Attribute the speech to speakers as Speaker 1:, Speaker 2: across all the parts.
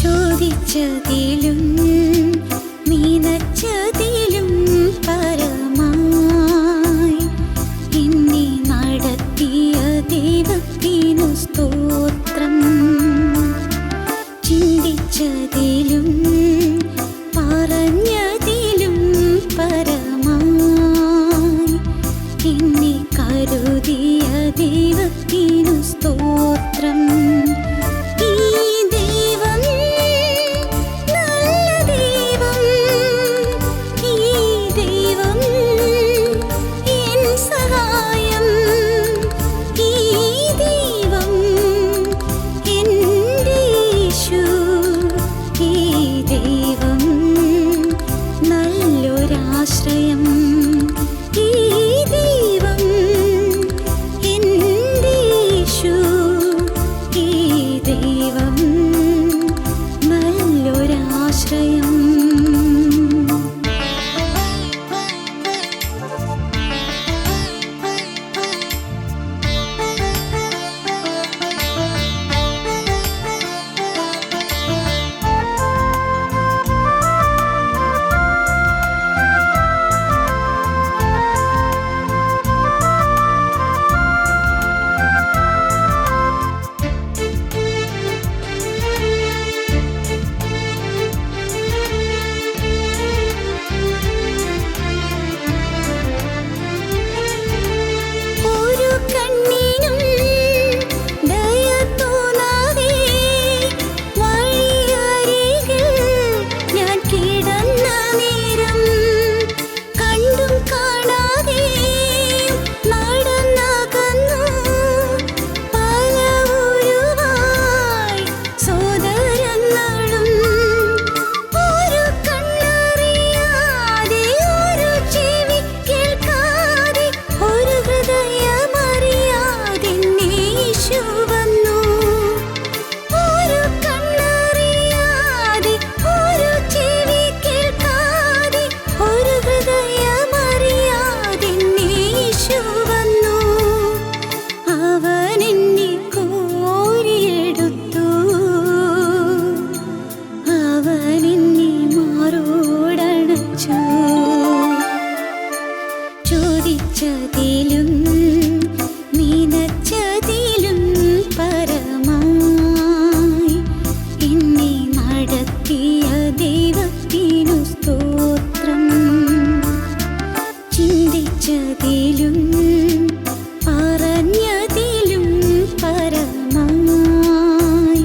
Speaker 1: ചോദിച്ചതിലും നീനച്ചതിലും പരമായി എന്നെ നടത്തിയ ദൈവത്തിനു സ്തോത്രം. ചിന്തിച്ചതിലും പറഞ്ഞതിലും പരമായി എന്നെ കരുതിയ ദൈവത്തിനു സ്തോത്രം. ആശ്രയം ഈ ദൈവം എൻ്റെ യേശു, ഈ ദൈവം നല്ലൊരാശ്രയം. ചോദിച്ചതിലും നീനച്ചതിലും പരമായി എന്നെ നടത്തിയ ദൈവത്തിനു സ്തോത്രം. ചിന്തിച്ചതിലും പറഞ്ഞതിലും പരമായി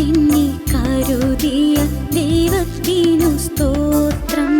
Speaker 1: എന്നെ കരുതിയ ദൈവത്തിനു സ്തോത്രം.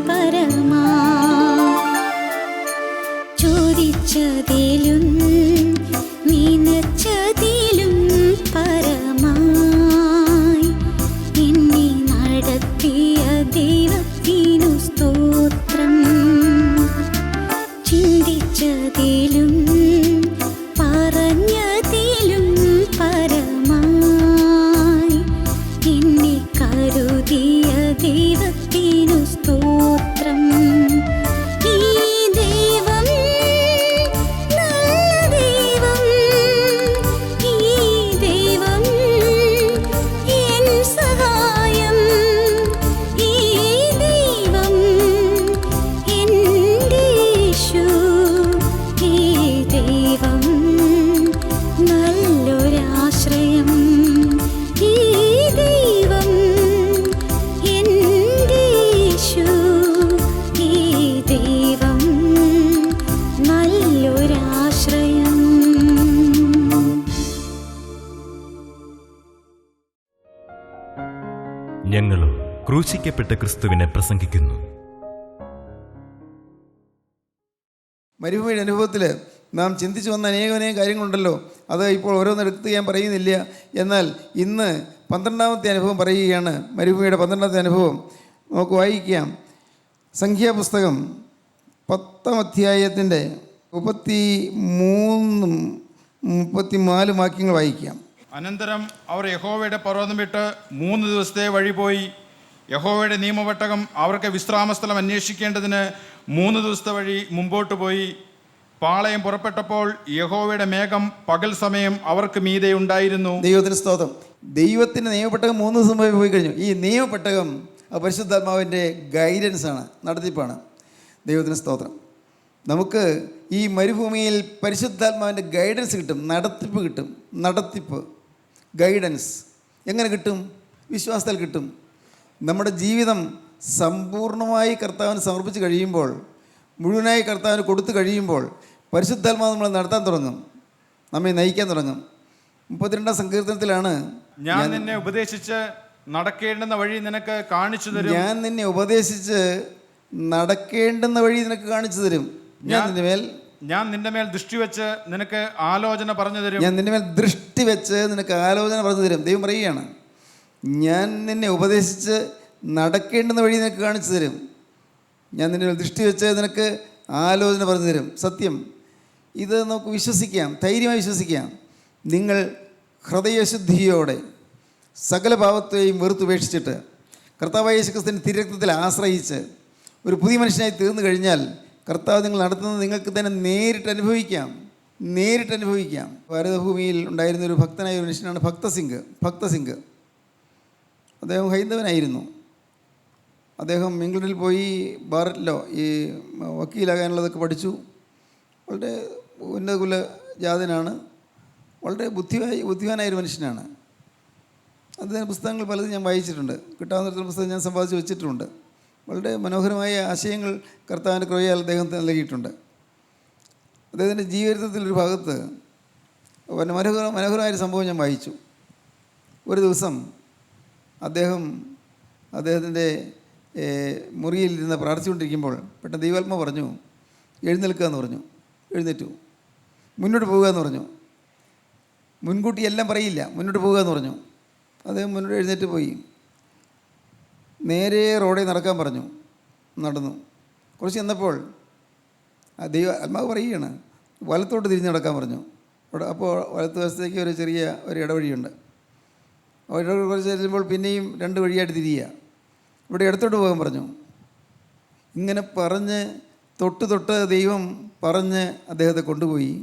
Speaker 1: പരമാ ചോദിച്ചതിലും നനച്ചതിലും പരമായി എന്നെ നടത്തിയ ദൈവത്തിനു സ്തോത്രം. ചിന്തിച്ചതിലും പറഞ്ഞതിലും പരമായി എന്നെ കരുതിയ ദൈവത്തിനു സ്തോത്രം. ഈ ദൈവം നല്ല ദൈവം, ഈ ദൈവം എൻ സഹായം, ഈ ദൈവം എൻ്റെ യേശു, ഈ ദൈവം നല്ലൊരാശ്രയം, ഈ ദൈവം എൻ്റെ യേശു, ഈ ദൈവം നല്ലൊരാശ്രയം.
Speaker 2: ഞങ്ങളും ക്രൂശിക്കപ്പെട്ട ക്രിസ്തുവിനെ പ്രസംഗിക്കുന്നു.
Speaker 3: മരുഭൂമിയുടെ അനുഭവത്തിൽ നാം ചിന്തിച്ചു വന്ന അനേകം കാര്യങ്ങളുണ്ടല്ലോ. അത് ഇപ്പോൾ ഓരോന്നെടുത്ത് ഞാൻ പറയുന്നില്ല. എന്നാൽ ഇന്ന് 12ാമത്തെ അനുഭവം പറയുകയാണ്. മരുഭൂമിയുടെ 12ാമത്തെ അനുഭവം നമുക്ക് വായിക്കാം. സംഖ്യാപുസ്തകം 10ാം അധ്യായത്തിൻ്റെ 33-34 വാക്യങ്ങൾ വായിക്കാം.
Speaker 4: അനന്തരം അവർ യഹോവയുടെ പർവ്വതം വിട്ട് 3 ദിവസത്തെ വഴി പോയി. യഹോവയുടെ നിയമപെട്ടകം അവർക്ക് വിശ്രാമസ്ഥലം അന്വേഷിക്കേണ്ടതിന് 3 ദിവസത്തെ വഴി മുമ്പോട്ട് പോയി. പാളയം പുറപ്പെട്ടപ്പോൾ യഹോവയുടെ മേഘം പകൽ സമയം അവർക്ക് മീതെ ഉണ്ടായിരുന്നു.
Speaker 3: ദൈവത്തിന് സ്തോത്രം. ദൈവത്തിൻ്റെ നിയമപെട്ടകം 3 ദിവസം പോയി കഴിഞ്ഞു. ഈ നിയമപെട്ടകം പരിശുദ്ധാത്മാവിൻ്റെ ഗൈഡൻസാണ്, നടത്തിപ്പാണ്. ദൈവത്തിന് സ്തോത്രം. നമുക്ക് ഈ മരുഭൂമിയിൽ പരിശുദ്ധാത്മാവിൻ്റെ ഗൈഡൻസ് കിട്ടും, നടത്തിപ്പ് കിട്ടും. നടത്തിപ്പ്, ഗൈഡൻസ് എങ്ങനെ കിട്ടും? വിശ്വാസത്താൽ കിട്ടും. നമ്മുടെ ജീവിതം സമ്പൂർണ്ണമായി കർത്താവിന് സമർപ്പിച്ച് കഴിയുമ്പോൾ, മുഴുവനായി കർത്താവിന് കൊടുത്തു കഴിയുമ്പോൾ പരിശുദ്ധാത്മാവ് നമ്മളെ നടത്താൻ തുടങ്ങും, നമ്മെ നയിക്കാൻ തുടങ്ങും. 32ാം സങ്കീർത്തനത്തിലാണ്,
Speaker 4: ഞാൻ നിന്നെ ഉപദേശിച്ച് നടക്കേണ്ടുന്ന വഴി നിനക്ക് കാണിച്ചു തരും.
Speaker 3: ഞാൻ നിന്നെ ഉപദേശിച്ച് നടക്കേണ്ടുന്ന വഴി നിനക്ക് കാണിച്ചു തരും. ഞാൻ
Speaker 4: നിന്റെ മേൽ ദൃഷ്ടി വെച്ച് നിനക്ക് ആലോചന പറഞ്ഞു തരും.
Speaker 3: ഞാൻ നിന്റെ മേൽ ദൃഷ്ടി വെച്ച് നിനക്ക് ആലോചന പറഞ്ഞു തരും. ദൈവം പറയുകയാണ്, ഞാൻ നിന്നെ ഉപദേശിച്ച് നടക്കേണ്ടുന്ന വഴി നിനക്ക് കാണിച്ചു തരും. ഞാൻ നിന്റെ മേൽ ദൃഷ്ടി വെച്ച് നിനക്ക് ആലോചന പറഞ്ഞു തരും. സത്യം. ഇത് നമുക്ക് വിശ്വസിക്കാം, ധൈര്യമായി വിശ്വസിക്കാം. നിങ്ങൾ ഹൃദയശുദ്ധിയോടെ സകല പാപത്തെയും വെറുത്തുപേക്ഷിച്ചിട്ട് കർത്താവായ യേശുക്രിസ്തുവിൻ്റെ തിരുരക്തത്തിൽ ആശ്രയിച്ച് ഒരു പുതിയ മനുഷ്യനായി തീർന്നു കഴിഞ്ഞാൽ കർത്താവ് നിങ്ങൾ നടത്തുന്നത് നിങ്ങൾക്ക് തന്നെ നേരിട്ട് അനുഭവിക്കാം. ഭാരതഭൂമിയിൽ ഉണ്ടായിരുന്ന ഒരു ഭക്തനായ ഒരു മനുഷ്യനാണ് ഭക്തസിംഗ്. അദ്ദേഹം ഹൈന്ദവനായിരുന്നു. അദ്ദേഹം ഇംഗ്ലണ്ടിൽ പോയി ബാറിലോ ഈ വക്കീലാകാനുള്ളതൊക്കെ പഠിച്ചു. വളരെ ഉന്നതകുല ജാതനാണ്. വളരെ ബുദ്ധിമാനായൊരു മനുഷ്യനാണ്. അദ്ദേഹം പുസ്തകങ്ങൾ പലതും ഞാൻ വായിച്ചിട്ടുണ്ട്. കിട്ടാവുന്ന പുസ്തകം ഞാൻ സമ്പാദിച്ച് വെച്ചിട്ടുമുണ്ട്. വളരെ മനോഹരമായ ആശയങ്ങൾ കർത്താവിൻ്റെ കൃപയാൽ അദ്ദേഹത്തിന് നൽകിയിട്ടുണ്ട്. അദ്ദേഹത്തിൻ്റെ ജീവിതത്തിലൊരു ഭാഗത്ത് മനോഹരമായൊരു സംഭവം ഞാൻ വായിച്ചു. ഒരു ദിവസം അദ്ദേഹത്തിൻ്റെ മുറിയിലിരുന്ന് പ്രാർത്ഥിച്ചുകൊണ്ടിരിക്കുമ്പോൾ പെട്ടെന്ന് ദൈവാത്മ പറഞ്ഞു, എഴുന്നേൽക്കുക എന്ന് പറഞ്ഞു. എഴുന്നേറ്റു. മുന്നോട്ട് പോകുക എന്ന് പറഞ്ഞു. മുൻകൂട്ടി എല്ലാം പറയില്ല, മുന്നോട്ട് പോകുക എന്ന് പറഞ്ഞു. അദ്ദേഹം മുന്നോട്ട് എഴുന്നേറ്റ് പോയി. നേരെ റോഡിൽ നടക്കാൻ പറഞ്ഞു. നടന്നു. കുറച്ച് ചെന്നപ്പോൾ ആത്മാവ് പറയുകയാണ്, വലത്തോട്ട് തിരിഞ്ഞ് നടക്കാൻ പറഞ്ഞു. അപ്പോൾ വലത്ത് വശത്തേക്ക് ഒരു ചെറിയ ഇടവഴിയുണ്ട്. കുറച്ച് ചെല്ലുമ്പോൾ പിന്നെയും 2 വഴിയായിട്ട് തിരിയുക. ഇവിടെ ഇടത്തോട്ട് പോകാൻ പറഞ്ഞു. ഇങ്ങനെ പറഞ്ഞ് തൊട്ട് ദൈവം പറഞ്ഞ് അദ്ദേഹത്തെ കൊണ്ടുപോയി.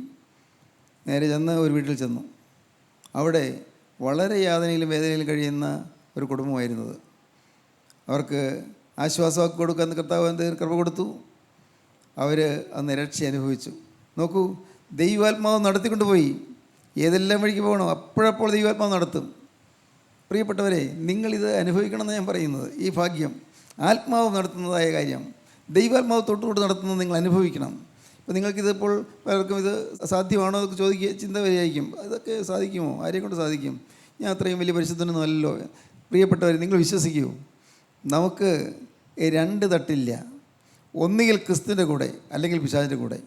Speaker 3: നേരെ ചെന്ന് ഒരു വീട്ടിൽ ചെന്നു. അവിടെ വളരെ യാതനയിലും വേദനയിലും കഴിയുന്ന ഒരു കുടുംബമായിരുന്നത്. അവർക്ക് ആശ്വാസമാക്കി കൊടുക്കാൻ കർത്താവ് എന്തെങ്കിലും കൃപ കൊടുത്തു. അവർ അന്ന് രക്ഷ അനുഭവിച്ചു. നോക്കൂ, ദൈവാത്മാവ് നടത്തിക്കൊണ്ടുപോയി. ഏതെല്ലാം വഴിക്ക് പോകണോ അപ്പോഴപ്പോൾ ദൈവാത്മാവ് നടത്തും. പ്രിയപ്പെട്ടവരെ, നിങ്ങളിത് അനുഭവിക്കണമെന്ന് ഞാൻ പറയുന്നത്. ഈ ഭാഗ്യം ആത്മാവ് നടത്തുന്നതായ കാര്യം, ദൈവാത്മാവ് തൊട്ടുകൊണ്ട് നടത്തുന്നത് നിങ്ങൾ അനുഭവിക്കണം. അപ്പോൾ നിങ്ങൾക്കിതിപ്പോൾ പലർക്കും ഇത് സാധ്യമാണോ എന്നൊക്കെ ചിന്ത വരികയായിരിക്കും. അതൊക്കെ സാധിക്കുമോ? ആരെയും കൊണ്ട് സാധിക്കും? ഞാൻ അത്രയും വലിയ പരിശുദ്ധനൊന്നും അല്ലല്ലോ. പ്രിയപ്പെട്ടവർ, നിങ്ങൾ വിശ്വസിക്കൂ, നമുക്ക് രണ്ട് തട്ടില്ല. ഒന്നുകിൽ ക്രിസ്തുവിൻ്റെ കൂടെ അല്ലെങ്കിൽ പിശാചിൻ്റെ കൂടെ.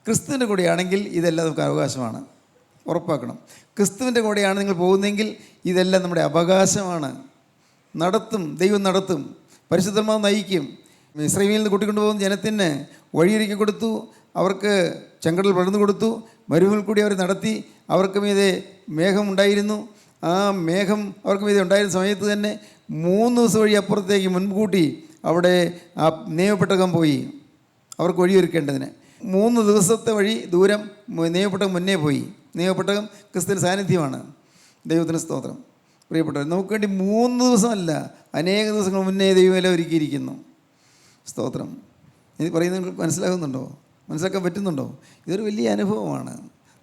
Speaker 3: ക്രിസ്തുവിൻ്റെ കൂടെയാണെങ്കിൽ ഇതെല്ലാം നമുക്ക് അവകാശമാണ്, ഉറപ്പാക്കണം. ക്രിസ്തുവിൻ്റെ കൂടെയാണ് നിങ്ങൾ പോകുന്നതെങ്കിൽ ഇതെല്ലാം നമ്മുടെ അവകാശമാണ്. നടത്തും, ദൈവം നടത്തും, പരിശുദ്ധന്മാർ നയിക്കും. ഇസ്രായേലിൽ നിന്ന് കൂട്ടിക്കൊണ്ടുപോകുന്ന ജനത്തിന് വഴിയൊരുക്കി കൊടുത്തു, അവർക്ക് ചെങ്കടൽ പടർന്നു കൊടുത്തു, മരുഭൂമിയിൽ കൂടി അവർ നടത്തി. അവർക്ക് മീതെ മേഘം ഉണ്ടായിരുന്നു. ആ മേഘം അവർക്ക് മീതെ ഉണ്ടായിരുന്ന സമയത്ത് തന്നെ 3 ദിവസം വഴി അപ്പുറത്തേക്ക് മുൻകൂട്ടി അവിടെ ആ നിയമപ്പെട്ടകം പോയി അവർക്ക് വഴിയൊരുക്കേണ്ടതിന്. 3 ദിവസത്തെ വഴി ദൂരം നിയമപ്പെട്ടകം മുന്നേ പോയി. നിയമപ്പെട്ടകം ക്രിസ്തുവിൻ്റെ സാന്നിധ്യമാണ്. ദൈവത്തിന് സ്തോത്രം. പ്രിയപ്പെട്ടവർ, നമുക്ക് വേണ്ടി 3 ദിവസമല്ല, അനേക ദിവസങ്ങൾ മുന്നേ ദൈവമെല്ലാം ഒരുക്കിയിരിക്കുന്നു. സ്തോത്രം. ഇത് പറയുന്നത് നിങ്ങൾക്ക് മനസ്സിലാകുന്നുണ്ടോ? മനസ്സിലാക്കാൻ പറ്റുന്നുണ്ടോ? ഇതൊരു വലിയ അനുഭവമാണ്,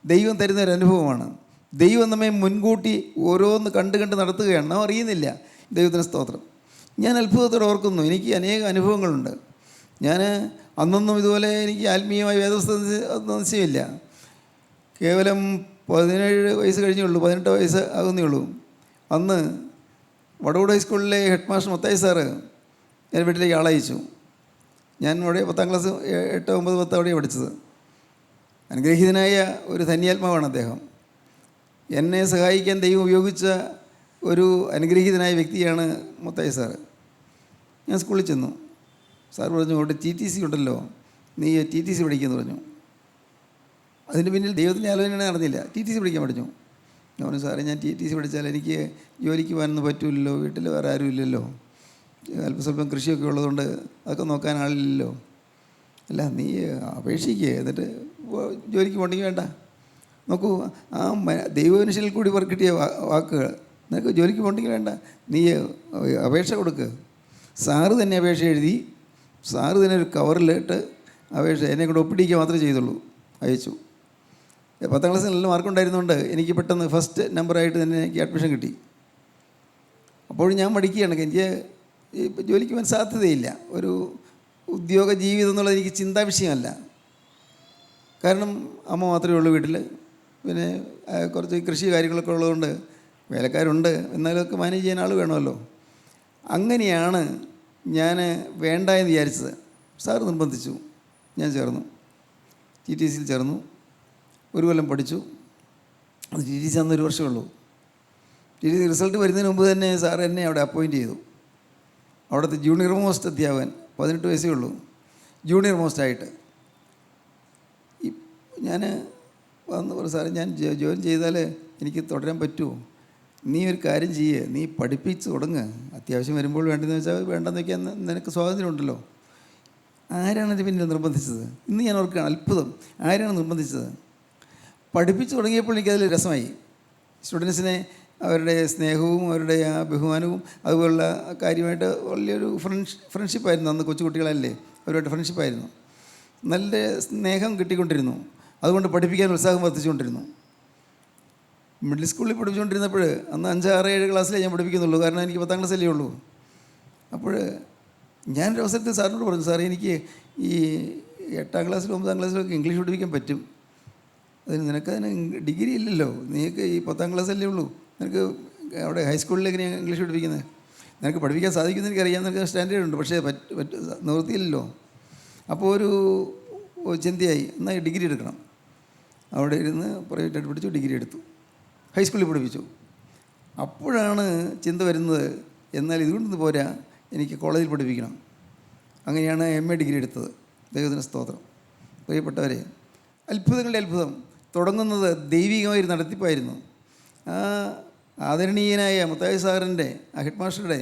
Speaker 3: ദൈവം തരുന്ന ഒരു അനുഭവമാണ്. ദൈവം നമ്മെ മുൻകൂട്ടി ഓരോന്ന് കണ്ട് നടത്തുകയാണ്, നാം അറിയുന്നില്ല. ദൈവത്തിന് സ്തോത്രം. ഞാൻ അത്ഭുതത്തോടെ ഓർക്കുന്നു, എനിക്ക് അനേക അനുഭവങ്ങളുണ്ട്. ഞാൻ അന്നൊന്നും ഇതുപോലെ എനിക്ക് ആത്മീയമായ വേദപുസ്തകം നിശ്ചയമില്ല. കേവലം 17 വയസ്സ് കഴിഞ്ഞുള്ളൂ, 18 വയസ്സ് ആകുന്നേ ഉള്ളൂ. അന്ന് വടവൂർ ഹൈസ്കൂളിലെ ഹെഡ് മാസ്റ്റർ മത്തായി സാറ് ഞാൻ വീട്ടിലേക്ക് ആളയച്ചു. ഞാൻ അവിടെ 10ാം ക്ലാസ് 8, 9, 10 അവിടെയാണ് പഠിച്ചത്. അനുഗ്രഹീതനായ ഒരു ധന്യാത്മാവാണ് അദ്ദേഹം. എന്നെ സഹായിക്കാൻ ദൈവം ഉപയോഗിച്ച ഒരു അനുഗ്രഹീതനായ വ്യക്തിയാണ് മത്തായി സാറ്. ഞാൻ സ്കൂളിൽ ചെന്നു. സാർ പറഞ്ഞു, അവിടെ TTC ഉണ്ടല്ലോ, നീ TTC പഠിക്കുമെന്ന് പറഞ്ഞു. അതിൻ്റെ പിന്നിൽ ദൈവത്തിൻ്റെ ആലോചന നടന്നില്ല. TTC പഠിക്കാൻ പഠിച്ചു. ഞാൻ പറഞ്ഞു, സാറേ ഞാൻ TTC പഠിച്ചാൽ എനിക്ക് ജോലിക്ക് പോകാനൊന്നും പറ്റില്ലല്ലോ, വീട്ടിൽ വേറെ ആരും ഇല്ലല്ലോ, അല്പസ്വല്പം കൃഷിയൊക്കെ ഉള്ളതുകൊണ്ട് അതൊക്കെ നോക്കാൻ ആളില്ലല്ലോ. അല്ല, നീ അപേക്ഷിക്കുക, എന്നിട്ട് ജോലിക്ക് പോകണമെങ്കിൽ വേണ്ട. നോക്കൂ, ആ ദൈവമനുഷ്യനിൽ കൂടി കിട്ടിയ വാക്കുകൾ. നിനക്ക് ജോലിക്ക് പോകണമെങ്കിൽ വേണ്ട, നീ അപേക്ഷ കൊടുക്കുക. സാറ് തന്നെ അപേക്ഷ എഴുതി, സാറ് തന്നെ ഒരു കവറിലിട്ട് അപേക്ഷ എന്നെ കൂടെ ഒപ്പിടിക്കുക മാത്രമേ ചെയ്തുള്ളൂ. അയച്ചു. 10ാം ക്ലാസ്സിൽ നല്ല മാർക്കുണ്ടായിരുന്നുകൊണ്ട് എനിക്ക് പെട്ടെന്ന് ഫസ്റ്റ് നമ്പറായിട്ട് തന്നെ എനിക്ക് അഡ്മിഷൻ കിട്ടി. അപ്പോഴും ഞാൻ പഠിക്കുകയാണ്. എനിക്ക് ജോലിക്ക് പോകാൻ സാധ്യതയില്ല. ഒരു ഉദ്യോഗ ജീവിതം എന്നുള്ളത് എനിക്ക് ചിന്താ വിഷയമല്ല. കാരണം അമ്മ മാത്രമേ ഉള്ളൂ വീട്ടിൽ. പിന്നെ കുറച്ച് കൃഷി കാര്യങ്ങളൊക്കെ ഉള്ളതുകൊണ്ട് വേലക്കാരുണ്ട്, എന്നാലും ഒക്കെ മാനേജ് ചെയ്യാൻ ആൾ വേണമല്ലോ. അങ്ങനെയാണ് ഞാൻ വേണ്ട എന്ന് വിചാരിച്ചത്. സാറ് നിർബന്ധിച്ചു. ഞാൻ ചേർന്നു, TTCയിൽ ചേർന്നു. 1 കൊല്ലം പഠിച്ചു. അത് TTC അന്ന് 1 വർഷമേ ഉള്ളൂ. TTC റിസൾട്ട് വരുന്നതിന് മുമ്പ് തന്നെ സാർ എന്നെ അവിടെ അപ്പോയിൻറ്റ് ചെയ്തു. അവിടുത്തെ ജൂനിയർ മോസ്റ്റ് അധ്യാപകൻ, 18 വയസ്സേ ഉള്ളൂ, ജൂനിയർ മോസ്റ്റായിട്ട്. ഞാൻ വന്ന് പറഞ്ഞു, സാറേ ഞാൻ ജോയിൻ ചെയ്താൽ എനിക്ക് തുടരാൻ പറ്റുമോ? നീ ഒരു കാര്യം ചെയ്യേ, നീ പഠിപ്പിച്ച് തുടങ്ങ്, അത്യാവശ്യം വരുമ്പോൾ വേണ്ടെന്ന് വെച്ചാൽ വേണ്ടെന്ന് വയ്ക്കാൻ നിനക്ക് സ്വാതന്ത്ര്യമുണ്ടല്ലോ. ആരാണ് ഇത് പിന്നിൽ നിർബന്ധിച്ചത്? ഇന്ന് ഞാൻ ഓർക്കുകയാണ്, അത്ഭുതം. ആരാണ് നിർബന്ധിച്ചത്? പഠിപ്പിച്ച് തുടങ്ങിയപ്പോൾ എനിക്കതിൽ രസമായി. സ്റ്റുഡൻസിനെ അവരുടെ സ്നേഹവും അവരുടെ ആ ബഹുമാനവും അതുപോലുള്ള കാര്യമായിട്ട് വലിയൊരു ഫ്രണ്ട്ഷിപ്പായിരുന്നു. അന്ന് കൊച്ചുകുട്ടികളല്ലേ, അവരുമായിട്ട് ഫ്രണ്ട്ഷിപ്പായിരുന്നു. നല്ല സ്നേഹം കിട്ടിക്കൊണ്ടിരുന്നു. അതുകൊണ്ട് പഠിപ്പിക്കാൻ ഉത്സാഹം വർദ്ധിച്ചുകൊണ്ടിരുന്നു. മിഡിൽ സ്കൂളിൽ പഠിപ്പിച്ചുകൊണ്ടിരുന്നപ്പോൾ അന്ന് 5, 6, 7 ക്ലാസ്സിലേ ഞാൻ പഠിപ്പിക്കുന്നുള്ളൂ. കാരണം എനിക്ക് 10ാം ക്ലാസ്സല്ലേ ഉള്ളൂ. അപ്പോൾ ഞാനൊരു അവസരത്തിൽ സാറിനോട് പറഞ്ഞു, സാറേ എനിക്ക് ഈ 8ാം ക്ലാസ്സിലും 9ാം ക്ലാസ്സിലൊക്കെ ഇംഗ്ലീഷ് പഠിപ്പിക്കാൻ പറ്റും. നിനക്കതിന് ഡിഗ്രി ഇല്ലല്ലോ, നിനക്ക് ഈ 10ാം ക്ലാസ്സല്ലേ ഉള്ളൂ, നിനക്ക് അവിടെ ഹൈസ്കൂളിൽ എങ്ങനെയാണ് ഇംഗ്ലീഷ് പഠിപ്പിക്കുന്നത്? നിനക്ക് പഠിപ്പിക്കാൻ സാധിക്കുമെന്ന് എനിക്കറിയാം, നിനക്ക് സ്റ്റാൻഡേർഡ് ഉണ്ട്, പക്ഷേ നിവൃത്തിയില്ലല്ലോ. അപ്പോൾ ഒരു ചിന്തയായി, എന്നാൽ ഡിഗ്രി എടുക്കണം. അവിടെ ഇരുന്ന് പ്രൈവറ്റായിട്ട് പഠിച്ചു, ഡിഗ്രി എടുത്തു, ഹൈസ്കൂളിൽ പഠിപ്പിച്ചു. അപ്പോഴാണ് ചിന്ത വരുന്നത്, എന്നാൽ ഇതുകൊണ്ടൊന്നും പോരാ, എനിക്ക് കോളേജിൽ പഠിപ്പിക്കണം. അങ്ങനെയാണ് MA ഡിഗ്രി എടുത്തത്. ദൈവത്തിന് സ്തോത്രം. പ്രിയപ്പെട്ടവരെ, അത്ഭുതങ്ങളുടെ അത്ഭുതം തുടങ്ങുന്നത് ദൈവികമായൊരു നടത്തിപ്പായിരുന്നു. ആ ആദരണീയനായ മത്തായി സാറിൻ്റെ, ആ ഹെഡ് മാസ്റ്ററുടെ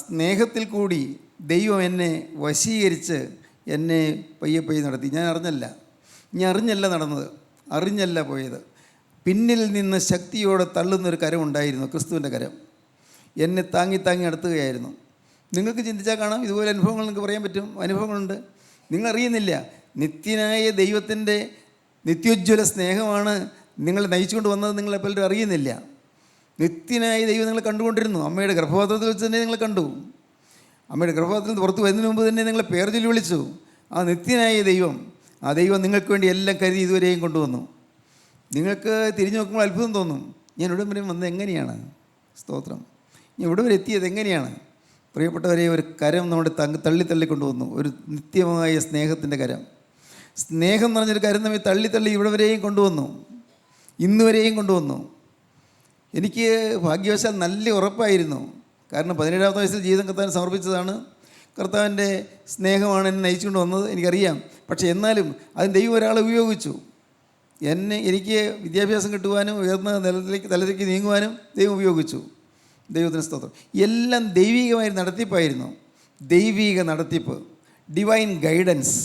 Speaker 3: സ്നേഹത്തിൽ കൂടി ദൈവം എന്നെ വശീകരിച്ച് എന്നെ പയ്യെ നടത്തി. ഞാൻ അറിഞ്ഞല്ല നടന്നത്, അറിഞ്ഞല്ല പോയത്. പിന്നിൽ നിന്ന് ശക്തിയോടെ തള്ളുന്നൊരു കരമുണ്ടായിരുന്നു, ക്രിസ്തുവിൻ്റെ കരം. എന്നെ താങ്ങി നടത്തുകയായിരുന്നു. നിങ്ങൾക്ക് ചിന്തിച്ചാൽ കാണാം, ഇതുപോലെ അനുഭവങ്ങൾ നിങ്ങൾക്ക് പറയാൻ പറ്റും. അനുഭവങ്ങളുണ്ട്, നിങ്ങളറിയുന്നില്ല. നിത്യനായ ദൈവത്തിൻ്റെ നിത്യോജ്വല സ്നേഹമാണ് നിങ്ങളെ നയിച്ചുകൊണ്ട് വന്നത്. നിങ്ങളെ പലരും അറിയുന്നില്ല. നിത്യനായ ദൈവം നിങ്ങളെ കണ്ടുകൊണ്ടിരുന്നു. അമ്മയുടെ ഗർഭപാത്രത്തിൽ വെച്ച് തന്നെ നിങ്ങളെ കണ്ടു. അമ്മയുടെ ഗർഭപാത്രത്തിൽ നിന്ന് പുറത്ത് വരുന്നതിന് മുമ്പ് തന്നെ നിങ്ങളെ പേർ ചൊല്ലി വിളിച്ചു. ആ നിത്യനായ ദൈവം, ആ ദൈവം നിങ്ങൾക്ക് വേണ്ടി എല്ലാം കരുതി ഇതുവരെയും കൊണ്ടുവന്നു. നിങ്ങൾക്ക് തിരിഞ്ഞു നോക്കുമ്പോൾ അത്ഭുതം തോന്നും. ഞാൻ ഇവിടെ വരെ വന്നത് എങ്ങനെയാണ്? സ്തോത്രം. ഞാൻ ഇവിടെ വരെ എത്തിയത് എങ്ങനെയാണ്? പ്രിയപ്പെട്ടവരെ, ഒരു കരം നമ്മുടെ തള്ളി കൊണ്ടുവന്നു. ഒരു നിത്യമായ സ്നേഹത്തിൻ്റെ കരം. സ്നേഹം എന്ന് പറഞ്ഞൊരു കരം നമ്മെ തള്ളി ഇവിടെ വരെയും കൊണ്ടുവന്നു, ഇന്ന് വരെയും കൊണ്ടുവന്നു. എനിക്ക് ഭാഗ്യവശാൽ നല്ല ഉറപ്പായിരുന്നു. കാരണം 17-ാമത്തെ വയസ്സിൽ ജീവിതം കർത്താവിന് സമർപ്പിച്ചതാണ്. കർത്താവിൻ്റെ സ്നേഹമാണ് എന്നെ നയിച്ചുകൊണ്ട് വന്നത്, എനിക്കറിയാം. പക്ഷേ എന്നാലും അതിന് ദൈവം ഒരാളെ ഉപയോഗിച്ചു. എനിക്ക് വിദ്യാഭ്യാസം കിട്ടുവാനും ഉയർന്ന തലത്തിലേക്ക് നീങ്ങുവാനും ദൈവം ഉപയോഗിച്ചു. ദൈവത്തിന് സ്തോത്രം. എല്ലാം ദൈവികമായ നടത്തിപ്പായിരുന്നു. ദൈവിക നടത്തിപ്പ്, ഡിവൈൻ ഗൈഡൻസ്,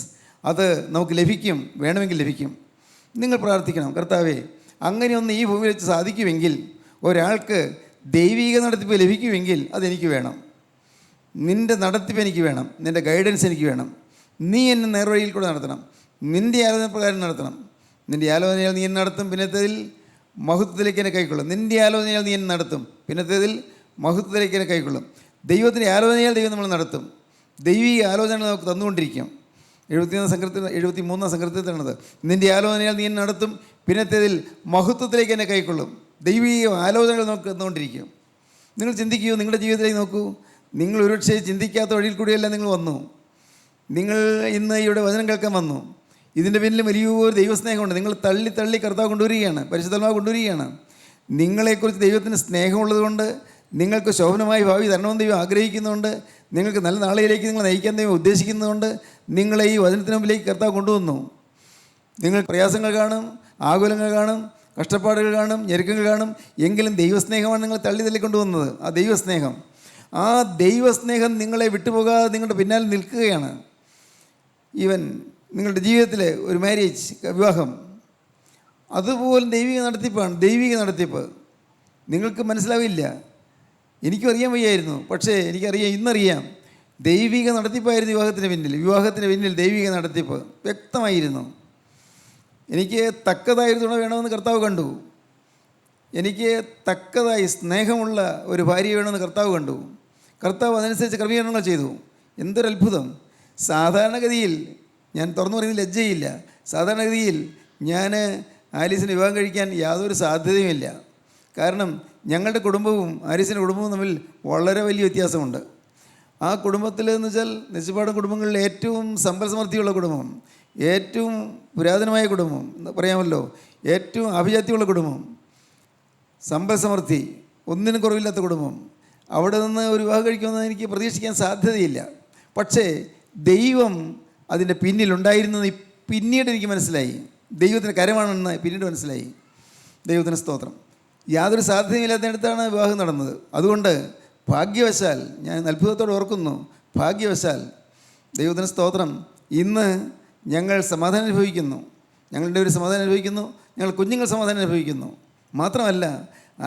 Speaker 3: അത് നമുക്ക് ലഭിക്കും, വേണമെങ്കിൽ ലഭിക്കും. നിങ്ങൾ പ്രാർത്ഥിക്കണം, കർത്താവേ അങ്ങനെയൊന്ന് ഈ ഭൂമിയിൽ വെച്ച് സാധിക്കുമെങ്കിൽ, ഒരാൾക്ക് ദൈവിക നടത്തിപ്പ് ലഭിക്കുമെങ്കിൽ അതെനിക്ക് വേണം. നിൻ്റെ നടത്തിപ്പ് എനിക്ക് വേണം, നിൻ്റെ ഗൈഡൻസ് എനിക്ക് വേണം. നീ എന്നെ നേർവഴിയിൽ കൂടെ നടത്തണം, നിൻ്റെ ആലോചന പ്രകാരം നടത്തണം. നിൻ്റെ ആലോചനയാൽ നീ എന്നെ നടത്തും, പിന്നത്തേതിൽ മഹത്വത്തിലേക്ക് എന്നെ കൈക്കൊള്ളും. നിൻ്റെ ആലോചനയാൽ നീ എന്നെ നടത്തും, പിന്നത്തേതിൽ മഹത്വത്തിലേക്ക് എന്നെ കൈക്കൊള്ളും. ദൈവത്തിൻ്റെ ആലോചനയാൽ ദൈവം നമ്മൾ നടത്തും. ദൈവിക ആലോചനകൾ നമുക്ക് തന്നുകൊണ്ടിരിക്കും. 73-ാം സങ്കീർത്തനത്തിലാണത്. നിൻ്റെ ആലോചനയാൽ നീ എന്നെ നടത്തും, പിന്നത്തേതിൽ മഹത്വത്തിലേക്ക് എന്നെ കൈക്കൊള്ളും. ദൈവിക ആലോചനകൾ നമുക്ക് തന്നുകൊണ്ടിരിക്കും. നിങ്ങൾ ചിന്തിക്കൂ, നിങ്ങളുടെ ജീവിതത്തിലേക്ക് നോക്കൂ. നിങ്ങൾ ഒരുപക്ഷെ ചിന്തിക്കാത്ത വഴിയിൽ കൂടിയല്ല നിങ്ങൾ വന്നു. നിങ്ങൾ ഇന്ന് ഇവിടെ വചനം കേൾക്കാൻ വന്നു. ഇതിൻ്റെ പിന്നിൽ വലിയൊരു ദൈവസ്നേഹമുണ്ട്. നിങ്ങൾ തള്ളി കർത്താവ് കൊണ്ടുവരികയാണ്, പരിശുദ്ധാത്മാവ് കൊണ്ടുവരികയാണ്. നിങ്ങളെക്കുറിച്ച് ദൈവത്തിന് സ്നേഹമുള്ളതുകൊണ്ട്, നിങ്ങൾക്ക് ശോഭനമായ ഭാവി തരണമെന്ന് ദൈവം ആഗ്രഹിക്കുന്നുണ്ട്, നിങ്ങൾക്ക് നല്ല നാളെയിലേക്ക് നിങ്ങൾ നയിക്കാൻ ദൈവം ഉദ്ദേശിക്കുന്നതുകൊണ്ട് നിങ്ങളെ ഈ വചനത്തിന് മുമ്പിലേക്ക് കർത്താവ് കൊണ്ടുവന്നു. നിങ്ങൾ പ്രയാസങ്ങൾ കാണും, ആകുലങ്ങൾ കാണും, കഷ്ടപ്പാടുകൾ കാണും, ഞെരുക്കങ്ങൾ കാണും. എങ്കിലും ദൈവസ്നേഹമാണ് നിങ്ങൾ തള്ളി കൊണ്ടുവന്നത്. ആ ദൈവസ്നേഹം നിങ്ങളെ വിട്ടുപോകാതെ നിങ്ങളുടെ പിന്നാലെ നിൽക്കുകയാണ്. ഈവൻ നിങ്ങളുടെ ജീവിതത്തിൽ ഒരു മാരേജ്, വിവാഹം, അതുപോലും ദൈവിക നടത്തിപ്പാണ്. ദൈവിക നടത്തിപ്പ് നിങ്ങൾക്ക് മനസ്സിലാവില്ല. എനിക്കും അറിയാൻ വയ്യായിരുന്നു, പക്ഷേ എനിക്കറിയാം, ഇന്നറിയാം. ദൈവിക നടത്തിപ്പായിരുന്നു വിവാഹത്തിന് പിന്നിൽ ദൈവിക നടത്തിപ്പ് വ്യക്തമായിരുന്നു. എനിക്ക് തക്കതായൊരു തുണ വേണമെന്ന് കർത്താവ് കണ്ടു. എനിക്ക് തക്കതായി സ്നേഹമുള്ള ഒരു ഭാര്യ വേണമെന്ന് കർത്താവ് കണ്ടു. കർത്താവ് അതനുസരിച്ച് ക്രമീകരണങ്ങൾ ചെയ്തു. എന്തൊരത്ഭുതം! സാധാരണഗതിയിൽ, ഞാൻ തുറന്നു പറയുന്നത് ലജ്ജയില്ല, സാധാരണഗതിയിൽ ഞാൻ ആലീസിന് വിവാഹം കഴിക്കാൻ യാതൊരു സാധ്യതയുമില്ല. കാരണം ഞങ്ങളുടെ കുടുംബവും ആലീസിൻ്റെ കുടുംബവും തമ്മിൽ വളരെ വലിയ വ്യത്യാസമുണ്ട്. ആ കുടുംബത്തിൽ എന്ന് വെച്ചാൽ നിശ്ചയപാടും കുടുംബങ്ങളിൽ ഏറ്റവും സമ്പൽ സമൃദ്ധിയുള്ള കുടുംബം, ഏറ്റവും പുരാതനമായ കുടുംബം എന്ന് പറയാമല്ലോ, ഏറ്റവും അഭിജാത്യമുള്ള കുടുംബം, സമ്പൽ സമൃദ്ധി, ഒന്നിനും കുറവില്ലാത്ത കുടുംബം. അവിടെ നിന്ന് ഒരു വിവാഹം കഴിക്കുമെന്ന് എനിക്ക് പ്രതീക്ഷിക്കാൻ സാധ്യതയില്ല. പക്ഷേ ദൈവം അതിൻ്റെ പിന്നിലുണ്ടായിരുന്നത് പിന്നീട് എനിക്ക് മനസ്സിലായി. ദൈവത്തിൻ്റെ കരമാണെന്ന് പിന്നീട് മനസ്സിലായി. ദൈവത്തിന് സ്തോത്രം. യാതൊരു സാധ്യതയില്ലാത്തയിടത്താണ് വിവാഹം നടന്നത്. അതുകൊണ്ട് ഭാഗ്യവശാൽ, ഞാൻ അത്ഭുതത്തോടെ ഓർക്കുന്നു, ഭാഗ്യവശാൽ ദൈവത്തിന് സ്തോത്രം, ഇന്ന് ഞങ്ങൾ സമാധാനം അനുഭവിക്കുന്നു. ഞങ്ങളുടെ ഒരു സമാധാനം അനുഭവിക്കുന്നു, ഞങ്ങൾ കുഞ്ഞുങ്ങൾ സമാധാനം അനുഭവിക്കുന്നു. മാത്രമല്ല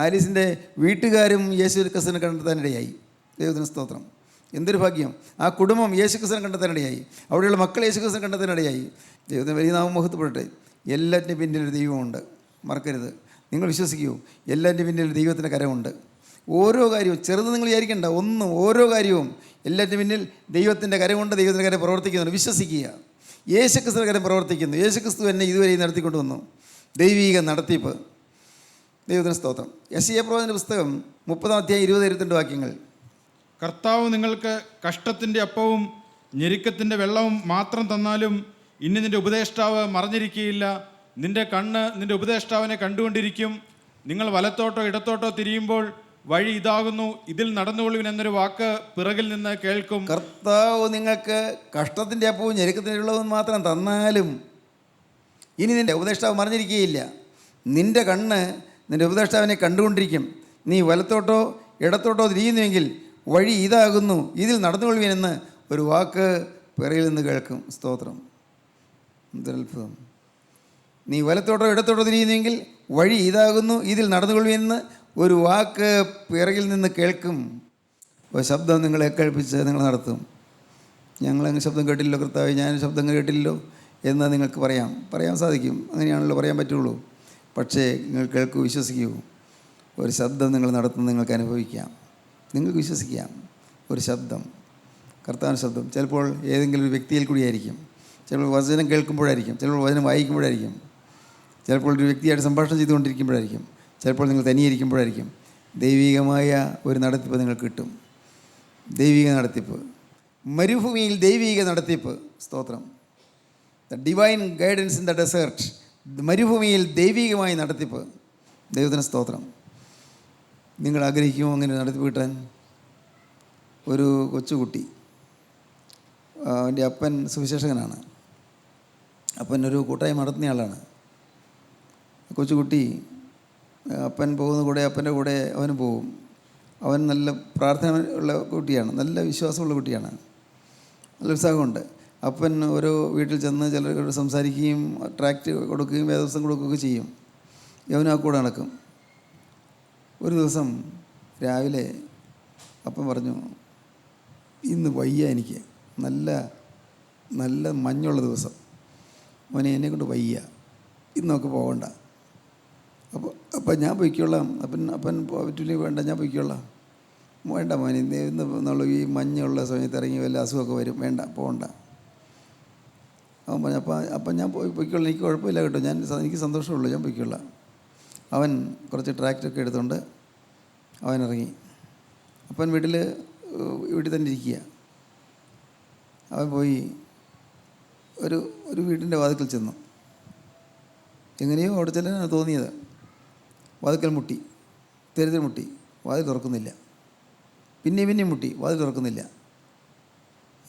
Speaker 3: ആലീസിൻ്റെ വീട്ടുകാരും യേശു ക്രിസ്തുവിനെ കണ്ടെത്താനിടയായി. ദൈവത്തിന് സ്തോത്രം. എന്തൊരു ഭാഗ്യം! ആ കുടുംബം യേശു ക്രിസ്തുവിനെ കണ്ടെത്താനിടയായി. അവിടെയുള്ള മക്കൾ യേശു ക്രിസ്തുവിനെ കണ്ടെത്താനിടയായി. ദൈവത്തിന് വലിയ നാമം മഹത്വപ്പെടട്ടെ. എല്ലാറ്റിനും പിന്നിലൊരു ദൈവമുണ്ട്, മറക്കരുത്. നിങ്ങൾ വിശ്വസിക്കൂ, എല്ലാറ്റിനും പിന്നിൽ ദൈവത്തിൻ്റെ കരമുണ്ട്. ഓരോ കാര്യവും ചെറുത് നിങ്ങൾ വിചാരിക്കേണ്ട, ഓരോ കാര്യവും എല്ലാറ്റിനും പിന്നിൽ ദൈവത്തിൻ്റെ കരമുണ്ട്. ദൈവത്തിൻ്റെ കരം പ്രവർത്തിക്കുന്നുണ്ട്, വിശ്വസിക്കുക. യേശുക്രിസ്തുവിൻ്റെ കരം പ്രവർത്തിക്കുന്നു. യേശുക്രിസ്തു എന്നെ ഇതുവരെ നടത്തിക്കൊണ്ടുവന്നു. ദൈവിക നടത്തിപ്പ്. ദൈവത്തിന് സ്തോത്രം. യെശയ്യാ പ്രവാചകന്റെ പുസ്തകം 30-ാം അധ്യായം 20-22 വാക്യങ്ങൾ.
Speaker 4: കർത്താവ് നിങ്ങൾക്ക് കഷ്ടത്തിൻ്റെ അപ്പവും ഞെരുക്കത്തിൻ്റെ വെള്ളവും മാത്രം തന്നാലും ഇനി നിൻ്റെ ഉപദേഷ്ടാവ് മറഞ്ഞിരിക്കുകയില്ല. നിൻ്റെ കണ്ണ് നിൻ്റെ ഉപദേഷ്ടാവിനെ കണ്ടുകൊണ്ടിരിക്കും. നിങ്ങൾ വലത്തോട്ടോ ഇടത്തോട്ടോ തിരിയുമ്പോൾ വഴി ഇതാകുന്നു, ഇതിൽ നടന്നുകൊള്ളുവിൻ എന്നൊരു വാക്ക് പിറകിൽ നിന്ന് കേൾക്കും.
Speaker 3: കർത്താവ് നിങ്ങൾക്ക് കഷ്ടത്തിൻ്റെ അപ്പവും ഞെരുക്കത്തിൻ്റെ വെള്ളവും മാത്രം തന്നാലും ഇനി നിൻ്റെ ഉപദേഷ്ടാവ് മറഞ്ഞിരിക്കുകയില്ല. നിൻ്റെ കണ്ണ് നിൻ്റെ ഉപദേഷ്ടാവിനെ കണ്ടുകൊണ്ടിരിക്കും. നീ വലത്തോട്ടോ ഇടത്തോട്ടോ തിരിയുന്നുവെങ്കിൽ വഴി ഇതാകുന്നു, ഇതിൽ നടന്നുകൊള്ളുവിനെന്ന് ഒരു വാക്ക് പിറകിൽ നിന്ന് കേൾക്കും. സ്തോത്രം. എന്തൊരത്ഭുതം! നീ വലത്തോട്ടോ ഇടത്തോട്ടോ തിരിയുന്നുവെങ്കിൽ വഴി ഇതാകുന്നു, ഇതിൽ നടന്നുകൊള്ളുവിനെന്ന് ഒരു വാക്ക് പിറകിൽ നിന്ന് കേൾക്കും. ഒരു ശബ്ദം നിങ്ങളെ കേൾപ്പിച്ച് നിങ്ങൾ നടത്തും. ഞങ്ങളങ്ങ് ശബ്ദം കേട്ടില്ലല്ലോ കർത്താവേ, ഞാൻ ശബ്ദം കേട്ടില്ലല്ലോ എന്ന് നിങ്ങൾക്ക് പറയാൻ സാധിക്കും. അങ്ങനെയാണല്ലോ പറയാൻ പറ്റുള്ളൂ. പക്ഷേ നിങ്ങൾ കേൾക്കൂ, വിശ്വസിക്കൂ. ഒരു ശബ്ദം നിങ്ങൾ നടത്തുന്നത് നിങ്ങൾക്ക് അനുഭവിക്കാം, നിങ്ങൾക്ക് വിശ്വസിക്കാം. ഒരു ശബ്ദം, കർത്താവിൻ്റെ ശബ്ദം. ചിലപ്പോൾ ഏതെങ്കിലും ഒരു വ്യക്തിയിൽ കൂടിയായിരിക്കും, ചിലപ്പോൾ വചനം കേൾക്കുമ്പോഴായിരിക്കും, ചിലപ്പോൾ വചനം വായിക്കുമ്പോഴായിരിക്കും, ചിലപ്പോൾ ഒരു വ്യക്തിയായിട്ട് സംഭാഷണം ചെയ്തുകൊണ്ടിരിക്കുമ്പോഴായിരിക്കും, ചിലപ്പോൾ നിങ്ങൾ തനിയിരിക്കുമ്പോഴായിരിക്കും. ദൈവികമായ ഒരു നടത്തിപ്പ് നിങ്ങൾക്ക് കിട്ടും. ദൈവിക നടത്തിപ്പ്. മരുഭൂമിയിൽ ദൈവിക നടത്തിപ്പ്. സ്തോത്രം. The divine guidance in the desert. മരുഭൂമിയിൽ ദൈവികമായി നടത്തിപ്പ്. ദൈവത്തിന് സ്തോത്രം. നിങ്ങൾ ആഗ്രഹിക്കുമോ അങ്ങനെ നടത്തിപ്പ് കിട്ടാൻ? ഒരു കൊച്ചുകുട്ടി, അവൻ്റെ അപ്പൻ സുവിശേഷകനാണ്. അപ്പൻ ഒരു കൂട്ടായ്മ നടത്തുന്ന ആളാണ്. കൊച്ചുകുട്ടി അപ്പൻ പോകുന്ന കൂടെ അപ്പൻ്റെ കൂടെ അവന് പോകും. അവൻ നല്ല പ്രാർത്ഥന ഉള്ള കുട്ടിയാണ്, നല്ല വിശ്വാസമുള്ള കുട്ടിയാണ്, നല്ല ഉത്സാഹമുണ്ട്. അപ്പൻ ഓരോ വീട്ടിൽ ചെന്ന് ചിലരോട് സംസാരിക്കുകയും ട്രാക്റ്റ് കൊടുക്കുകയും വേദപുസ്തകം കൊടുക്കുകയൊക്കെ ചെയ്യും. യവനും ആ കൂടെ നടക്കും. ഒരു ദിവസം രാവിലെ അപ്പൻ പറഞ്ഞു, ഇന്ന് വയ്യ, എനിക്ക് നല്ല നല്ല മഞ്ഞുള്ള ദിവസം, മോനെ എന്നെക്കൊണ്ട് വയ്യ, ഇന്നൊക്കെ പോകണ്ട. അപ്പം ഞാൻ പൊയ്ക്കോളാം. അപ്പൻ പറ്റില്ല, വേണ്ട ഞാൻ പൊയ്ക്കോളാം. വേണ്ട മോനെ, ഇന്ന് എന്നുള്ള ഈ മഞ്ഞുള്ള സമയത്ത് ഇറങ്ങി വല്ല അസുഖമൊക്കെ വരും, വേണ്ട പോകണ്ട. അവൻ പറഞ്ഞു, അപ്പം ഞാൻ പൊയ്ക്കോളാം, എനിക്ക് കുഴപ്പമില്ല കേട്ടോ, എനിക്ക് സന്തോഷമുള്ളൂ, ഞാൻ പൊയ്ക്കോളാം. അവൻ കുറച്ച് ട്രാക്റ്റൊക്കെ എടുത്തുകൊണ്ട് അവൻ ഇറങ്ങി. അപ്പൻ വീട്ടിൽ തന്നെ ഇരിക്കുക. അവൻ പോയി ഒരു വീടിൻ്റെ വാതിൽക്കൽ ചെന്നു. എങ്ങനെയോ അവിടെ ചെല്ലാനാണ് തോന്നിയത്. വാതിൽക്കൽ മുട്ടി, തെരുത്തിൽ മുട്ടി, വാതിൽ തുറക്കുന്നില്ല. പിന്നെയും മുട്ടി, വാതിൽ തുറക്കുന്നില്ല.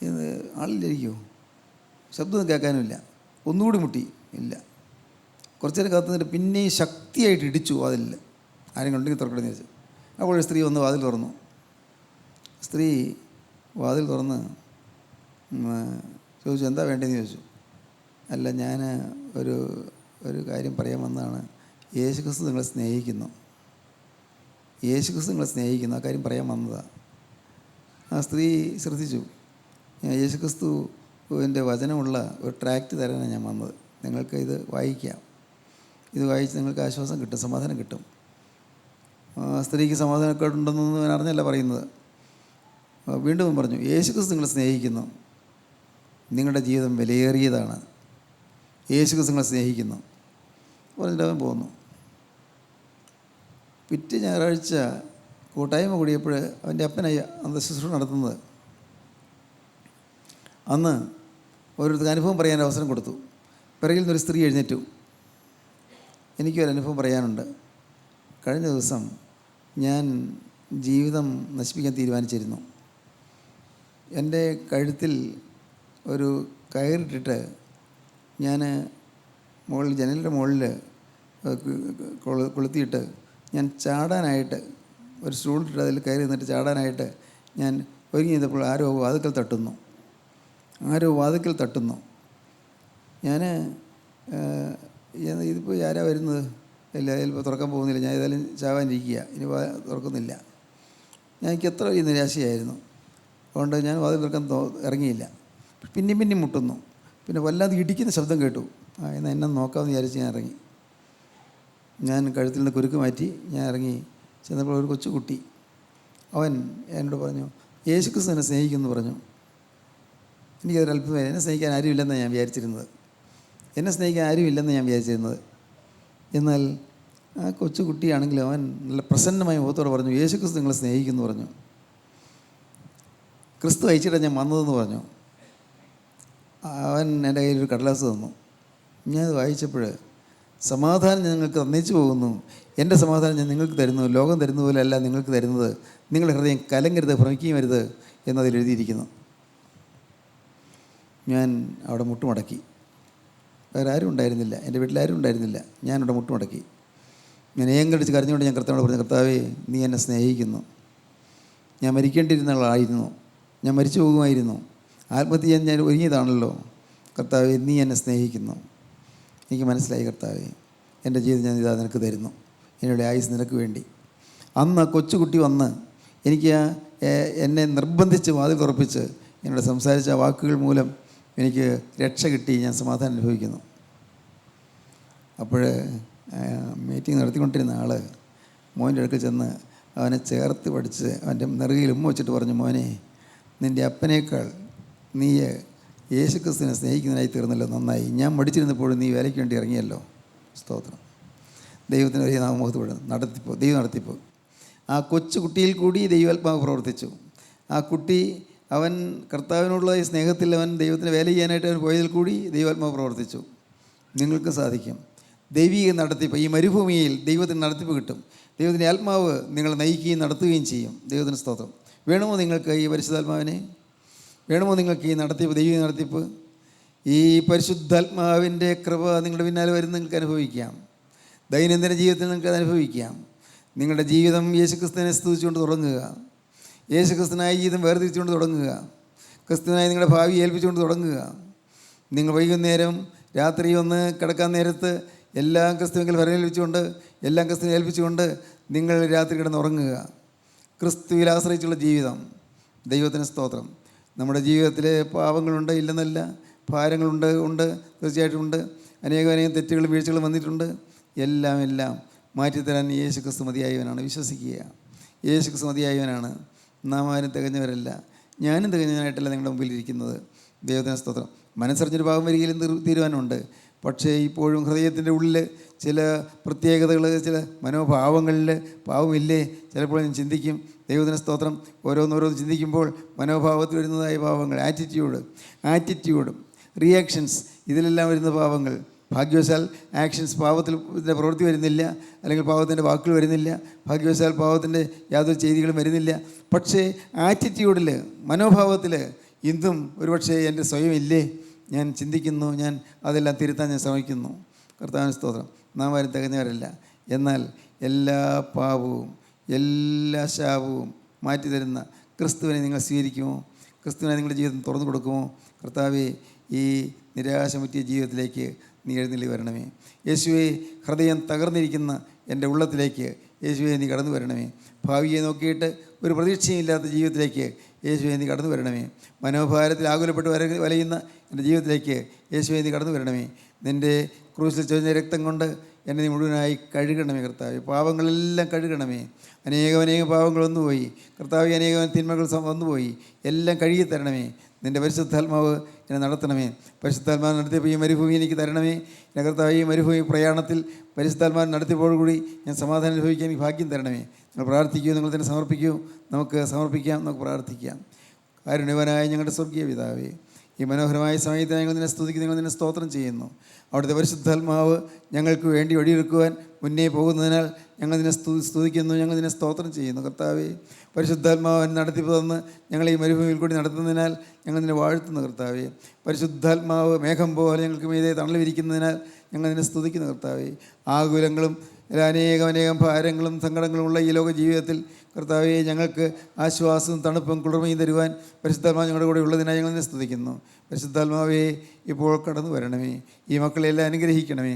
Speaker 3: ഇത് ആളില്ലായിരിക്കുമോ? ശബ്ദമൊന്നും കേൾക്കാനുമില്ല. ഒന്നുകൂടി മുട്ടി, ഇല്ല. കുറച്ച് നേരം കാത്തുനിന്നിട്ട് പിന്നെയും ശക്തിയായിട്ട് ഇടിച്ചു വാതിലിൽ. ആരെങ്കിലും ഉണ്ടെങ്കിൽ തുറക്കണമെന്ന് ചോദിച്ചു. അപ്പോൾ സ്ത്രീ വന്ന് വാതിൽ തുറന്നു. സ്ത്രീ വാതിൽ തുറന്ന് ചോദിച്ചു, എന്താ വേണ്ടതെന്ന് ചോദിച്ചു. അല്ല, ഞാൻ ഒരു കാര്യം പറയാൻ വന്നതാണ്. യേശുക്രിസ്തു നിങ്ങളെ സ്നേഹിക്കുന്നു, യേശുക്രിസ്തു നിങ്ങളെ സ്നേഹിക്കുന്നു, ആ കാര്യം പറയാൻ വന്നതാണ്. ആ സ്ത്രീ ശ്രദ്ധിച്ചു. യേശുക്രിസ്തുവിൻ്റെ വചനമുള്ള ഒരു ട്രാക്റ്റ് തരാനാണ് ഞാൻ വന്നത്. നിങ്ങൾക്ക് ഇത് വായിക്കാം, ഇത് വായിച്ച് നിങ്ങൾക്ക് ആശ്വാസം കിട്ടും, സമാധാനം കിട്ടും. സ്ത്രീക്ക് സമാധാനമൊക്കെ ഉണ്ടെന്നൊന്നും ഞാൻ അറിഞ്ഞല്ല പറയുന്നത്. വീണ്ടും പറഞ്ഞു, യേശുക്രിസ്തു നിങ്ങളെ സ്നേഹിക്കുന്നു, നിങ്ങളുടെ ജീവിതം വിലയേറിയതാണ്, യേശുക്രിസ്തു നിങ്ങളെ സ്നേഹിക്കുന്നു പറഞ്ഞിട്ട് അവൻ പോന്നു. പിറ്റേ ഞായറാഴ്ച കൂട്ടായ്മ കൂടിയപ്പോൾ അവൻ്റെ അപ്പനായി ശുശ്രൂഷ നടത്തുന്നത്. അന്ന് ഓരോരുത്തർക്ക് അനുഭവം പറയാൻ അവസരം കൊടുത്തു. പിറകിൽ നിന്നൊരു സ്ത്രീ എഴുന്നേറ്റു. എനിക്കൊരനുഭവം പറയാനുണ്ട്. കഴിഞ്ഞ ദിവസം ഞാൻ ജീവിതം നശിപ്പിക്കാൻ തീരുമാനിച്ചിരുന്നു. എൻ്റെ കഴുത്തിൽ ഒരു കയറിട്ടിട്ട് ഞാൻ ജനലിൻ്റെ മുകളിൽ കൊളുത്തിയിട്ട് ഞാൻ ചാടാനായിട്ട് ഒരു സ്റ്റൂളിട്ടിട്ട് അതിൽ കയറി നിന്നിട്ട് ചാടാനായിട്ട് ഞാൻ ഒരുങ്ങി ചെയ്തപ്പോൾ ആരോ വാതിൽക്കൽ തട്ടുന്നു. ഞാൻ ഇതിപ്പോൾ ആരാ വരുന്നത്? ഇല്ല, ചിലപ്പോൾ തുറക്കാൻ പോകുന്നില്ല, ഞാൻ ഏതായാലും ചാവാനിരിക്കുക, ഇനി തുറക്കുന്നില്ല. എനിക്ക് എത്ര വലിയ നിരാശയായിരുന്നു. അതുകൊണ്ട് ഞാൻ വാതിൽ തുറക്കാൻ ഇറങ്ങിയില്ല. പിന്നെയും മുട്ടുന്നു. പിന്നെ വല്ലാതെ ഇടിക്കുന്ന ശബ്ദം കേട്ടു. എന്നാൽ എന്നെ നോക്കാമെന്ന് വിചാരിച്ച് ഞാൻ ഇറങ്ങി. ഞാൻ കഴുത്തിൽ നിന്ന് കുരുക്ക് മാറ്റി ഞാൻ ഇറങ്ങി ചെന്നപ്പോൾ ഒരു കൊച്ചുകുട്ടി, അവൻ എന്നോട് പറഞ്ഞു, യേശുക്രിസ്തു എന്നെ സ്നേഹിക്കുമെന്ന് പറഞ്ഞു. എനിക്കതൊരു അല്പമായി. എന്നെ സ്നേഹിക്കാൻ ആരുമില്ലെന്നാണ് ഞാൻ വിചാരിച്ചിരുന്നത്. എന്നാൽ ആ കൊച്ചുകുട്ടിയാണെങ്കിലും അവൻ നല്ല പ്രസന്നമായ മുഖത്തോടെ പറഞ്ഞു, യേശുക്രിസ്തു നിങ്ങളെ സ്നേഹിക്കുമെന്ന് പറഞ്ഞു. ക്രിസ്തു അയച്ചിട്ടാണ് ഞാൻ വന്നതെന്ന് പറഞ്ഞു. അവൻ എൻ്റെ കയ്യിലൊരു കടലാസ് തന്നു. ഞാനത് വായിച്ചപ്പോൾ, സമാധാനം ഞാൻ നിങ്ങൾക്ക് തന്നേച്ചു പോകുന്നു, എൻ്റെ സമാധാനം ഞാൻ നിങ്ങൾക്ക് തരുന്നു, ലോകം തരുന്ന പോലെ അല്ല നിങ്ങൾക്ക് തരുന്നത്, നിങ്ങളുടെ ഹൃദയം കലങ്ങരുത്, ഭ്രമിക്കുകയും വരുത് എന്നതിൽ എഴുതിയിരിക്കുന്നു. ഞാൻ അവിടെ മുട്ടുമടക്കി. വേറെ ആരും ഉണ്ടായിരുന്നില്ല, എൻ്റെ വീട്ടിലാരും ഉണ്ടായിരുന്നില്ല. ഞാനവിടെ മുട്ടുമടക്കി. ഞാൻ ഏങ്കടിച്ച് കരഞ്ഞുകൊണ്ട് ഞാൻ കർത്താവിനോട് പറഞ്ഞു, കർത്താവേ, നീ എന്നെ സ്നേഹിക്കുന്നു, ഞാൻ മരിക്കേണ്ടിയിരുന്ന ആളായിരുന്നു, ഞാൻ മരിച്ചു പോകുമായിരുന്നു, ആത്മഹത്യ ചെയ്യാൻ ഞാൻ ഒരുങ്ങിയതാണല്ലോ. കർത്താവേ, നീ എന്നെ സ്നേഹിക്കുന്നു, എനിക്ക് മനസ്സിലായി കർത്താവേ, എൻ്റെ ജീവിതം ഞാൻ ഇതാ നിനക്ക് തരുന്നു, എന്നോട് ആയുസ് നിനക്ക് വേണ്ടി. അന്ന് കൊച്ചുകുട്ടി വന്ന് എനിക്ക് എന്നെ നിർബന്ധിച്ച് വാതിൽ തുറപ്പിച്ച് എന്നോട് സംസാരിച്ച വാക്കുകൾ മൂലം എനിക്ക് രക്ഷ കിട്ടി, ഞാൻ സമാധാനം അനുഭവിക്കുന്നു. അപ്പോൾ മീറ്റിംഗ് നടത്തിക്കൊണ്ടിരുന്ന ആൾ മോൻ്റെ അടുക്കൽ ചെന്ന് അവനെ ചേർത്ത് പഠിച്ച് അവൻ്റെ നെറുകയിൽ ഉമ്മ വെച്ചിട്ട് പറഞ്ഞു, മോനെ, നിൻ്റെ അപ്പനേക്കാൾ നീ യേശുക്രിസ്തുവിനെ സ്നേഹിക്കുന്നതിനായി തീർന്നല്ലോ, നന്നായി. ഞാൻ മടിച്ചിരുന്നപ്പോഴും നീ വേലയ്ക്ക് വേണ്ടി ഇറങ്ങിയല്ലോ. സ്തോത്രം. ദൈവത്തിന് വലിയ നാമമുഖത്തോടെ ദൈവം നടത്തിപ്പ്. ആ കൊച്ചു കുട്ടിയിൽ കൂടി ദൈവാത്മാവ് പ്രവർത്തിച്ചു. ആ ആ കുട്ടി അവൻ കർത്താവിനുള്ള ഈ സ്നേഹത്തിൽ അവൻ ദൈവത്തിന് വേല ചെയ്യാനായിട്ട് അവൻ പോയതിൽ കൂടി ദൈവാത്മാവ് പ്രവർത്തിച്ചു. നിങ്ങൾക്ക് സാധിക്കും. ദൈവിക നടത്തിപ്പ് ഈ മരുഭൂമിയിൽ ദൈവത്തിന് നടത്തിപ്പ് കിട്ടും. ദൈവത്തിൻ്റെ ആത്മാവ് നിങ്ങളെ നയിക്കുകയും നടത്തുകയും ചെയ്യും. ദൈവത്തിന് സ്തോത്രം. വേണമോ നിങ്ങൾക്ക് ഈ പരിശുദ്ധാത്മാവിനെ? വേണമോ നിങ്ങൾക്ക് ഈ നടത്തിപ്പ്, ദൈവിക നടത്തിപ്പ്? ഈ പരിശുദ്ധാത്മാവിൻ്റെ കൃപ നിങ്ങളുടെ പിന്നാലെ വരുന്ന നിങ്ങൾക്ക് അനുഭവിക്കാം. ദൈനംദിന ജീവിതത്തിൽ നിങ്ങൾക്ക് അത് അനുഭവിക്കാം. നിങ്ങളുടെ ജീവിതം യേശുക്രിസ്തുവിനെ സ്തുതിച്ചുകൊണ്ട് തുടങ്ങുക. യേശുക്രിസ്തുവിനായി ജീവിതം വേർതിരിച്ചുകൊണ്ട് തുടങ്ങുക. ക്രിസ്തുവിനായി നിങ്ങളുടെ ഭാവി ഏൽപ്പിച്ചുകൊണ്ട് തുടങ്ങുക. നിങ്ങൾ വൈകുന്നേരം രാത്രി ഒന്ന് കിടക്കാൻ നേരത്ത് എല്ലാം ക്രിസ്തുവിൽ വരവേൽപ്പിച്ചുകൊണ്ട്, എല്ലാം ക്രിസ്തുവിനെ ഏൽപ്പിച്ചുകൊണ്ട് നിങ്ങൾ രാത്രി കിടന്നുറങ്ങുക. ക്രിസ്തുവിൽ ആശ്രയിച്ചുള്ള ജീവിതം. ദൈവത്തിന് സ്തോത്രം. നമ്മുടെ ജീവിതത്തിൽ പാപങ്ങളുണ്ട്, ഇല്ലെന്നല്ല, ഭാരങ്ങളുണ്ട്, തീർച്ചയായിട്ടും ഉണ്ട്. അനേകം തെറ്റുകളും വീഴ്ചകളും വന്നിട്ടുണ്ട്. എല്ലാം മാറ്റിത്തരാൻ യേശു ക്രിസ്തു മതിയായവനാണ്. വിശ്വസിക്കുക. യേശു ക്രിസ്തു മതിയായവനാണ്. നാം ആരും തികഞ്ഞവരല്ല. ഞാനും തികഞ്ഞവനായിട്ടല്ല നിങ്ങളുടെ മുമ്പിൽ ഇരിക്കുന്നത്. ദൈവത്തിന് സ്തോത്രം. മനസ്സറിഞ്ഞൊരു പാപം വരികയിലും തീരുമാനമുണ്ട്. പക്ഷേ ഇപ്പോഴും ഹൃദയത്തിൻ്റെ ഉള്ളിൽ ചില പ്രത്യേകതകൾ, ചില മനോഭാവങ്ങളിൽ പാവമില്ലേ? ചിലപ്പോൾ ഞാൻ ചിന്തിക്കും. ദൈവത്തിന് സ്തോത്രം. ഓരോന്നോരോന്ന് ചിന്തിക്കുമ്പോൾ മനോഭാവത്തിൽ വരുന്നതായ പാവങ്ങൾ, ആറ്റിറ്റ്യൂഡ്, റിയാക്ഷൻസ്, ഇതിലെല്ലാം വരുന്ന പാവങ്ങൾ. ഭാഗ്യവശാൽ ആക്ഷൻസ്, പാവത്തിൻ്റെ പ്രവൃത്തി വരുന്നില്ല, അല്ലെങ്കിൽ പാവത്തിൻ്റെ വാക്കുകൾ വരുന്നില്ല. ഭാഗ്യവശാൽ പാവത്തിൻ്റെ യാതൊരു ചെയ്തികളും വരുന്നില്ല. പക്ഷേ ആറ്റിറ്റ്യൂഡിൽ, മനോഭാവത്തിൽ ഇന്നും ഒരുപക്ഷെ എൻ്റെ സ്വയം ഇല്ലേ? ഞാൻ ചിന്തിക്കുന്നു, ഞാൻ അതെല്ലാം തിരുത്താൻ ഞാൻ ശ്രമിക്കുന്നു. കർത്താവിന് സ്തോത്രം. നാം ആരും തികഞ്ഞവരല്ല. എന്നാൽ എല്ലാ പാപവും എല്ലാ ശാപവും മാറ്റിത്തരുന്ന ക്രിസ്തുവിനെ നിങ്ങൾ സ്വീകരിക്കുമോ? ക്രിസ്തുവിനെ നിങ്ങളുടെ ജീവിതം തുറന്നു കൊടുക്കുമോ? കർത്താവേ, ഈ നിരാശമുറ്റിയ ജീവിതത്തിലേക്ക് നീ എഴുന്നള്ളി വരണമേ. യേശുവേ, ഹൃദയം തകർന്നിരിക്കുന്ന എൻ്റെ ഉള്ളത്തിലേക്ക് യേശുവേ നീ കടന്നു വരണമേ. ഭാവിയെ നോക്കിയിട്ട് ഒരു പ്രതീക്ഷയില്ലാത്ത ജീവിതത്തിലേക്ക് യേശുവേ നീ കടന്നു വരണമേ. മനോഭാരത്തിൽ ആകുലപ്പെട്ട് വലയുന്ന എൻ്റെ ജീവിതത്തിലേക്ക് യേശുവേ നീ കടന്നു വരണമേ. നിൻ്റെ ക്രൂശിൽ ചൊരിഞ്ഞ രക്തം കൊണ്ട് എന്നെ നീ മുഴുവനായി കഴുകണമേ. കർത്താവേ, പാപങ്ങളെല്ലാം കഴുകണമേ. അനേകം പാപങ്ങൾ വന്നുപോയി കർത്താവേ, അനേകം തിന്മകൾ വന്നുപോയി. എല്ലാം കഴുകി തരണമേ. നിൻ്റെ പരിശുദ്ധാത്മാവ് എന്നെ നടത്തണമേ. പരിശുദ്ധാത്മാവ് നടത്തിയപ്പോൾ ഈ മരുഭൂമി എനിക്ക് തരണമേ. എൻ്റെ കർത്താവ്, ഈ മരുഭൂമി പ്രയാണത്തിൽ പരിശുദ്ധാത്മാവ് നടത്തിയപ്പോഴുകൂടി ഞാൻ സമാധാനം അനുഭവിക്കാൻ എനിക്ക് ഭാഗ്യം തരണമേ. നിങ്ങൾ പ്രാർത്ഥിക്കൂ, നിങ്ങൾ തന്നെ സമർപ്പിക്കൂ. നമുക്ക് സമർപ്പിക്കാം, നമുക്ക് പ്രാർത്ഥിക്കാം. കാരുണ്യവാനായ ഞങ്ങളുടെ സ്വർഗീയ പിതാവേ, ഈ മനോഹരമായ സമയത്ത് ഞങ്ങൾ നിന്നെ സ്തുതിക്കുന്നു, ഞങ്ങൾ നിന്നെ സ്തോത്രം ചെയ്യുന്നു. അവിടുത്തെ പരിശുദ്ധാത്മാവ് ഞങ്ങൾക്ക് വേണ്ടി വഴിയൊരുക്കുവാൻ മുന്നേ പോകുന്നതിനാൽ ഞങ്ങൾ നിന്നെ സ്തുതിക്കുന്നു, ഞങ്ങൾ നിന്നെ സ്തോത്രം ചെയ്യുന്നു. കർത്താവേ, പരിശുദ്ധാത്മാവൻ നടത്തിപ്പ് തന്ന് ഞങ്ങൾ ഈ മരുഭൂമിയിൽ കൂടി നടത്തുന്നതിനാൽ ഞങ്ങൾ നിന്നെ വാഴ്ത്തുന്നു. കർത്താവേ, പരിശുദ്ധാത്മാവ് മേഘം പോലെ ഞങ്ങൾക്ക് മീതെ തണൽ വിരിക്കുന്നതിനാൽ ഞങ്ങൾ നിന്നെ സ്തുതിക്കുന്നു. കർത്താവേ, ആകുലങ്ങളും അനേകം ഭാരങ്ങളും സങ്കടങ്ങളും ഉള്ള ഈ ലോക ജീവിതത്തിൽ കർത്താവേ, ഞങ്ങൾക്ക് ആശ്വാസവും തണുപ്പും കുളിർമയും തരുവാൻ പരിശുദ്ധാത്മാവ് ഞങ്ങളുടെ കൂടെ ഉള്ളതിനായി ഞങ്ങൾ നിന്നെ സ്തുതിക്കുന്നു. പരിശുദ്ധാത്മാവേ, ഇപ്പോൾ കടന്നു വരണമേ. ഈ മക്കളെല്ലാം അനുഗ്രഹിക്കണമേ.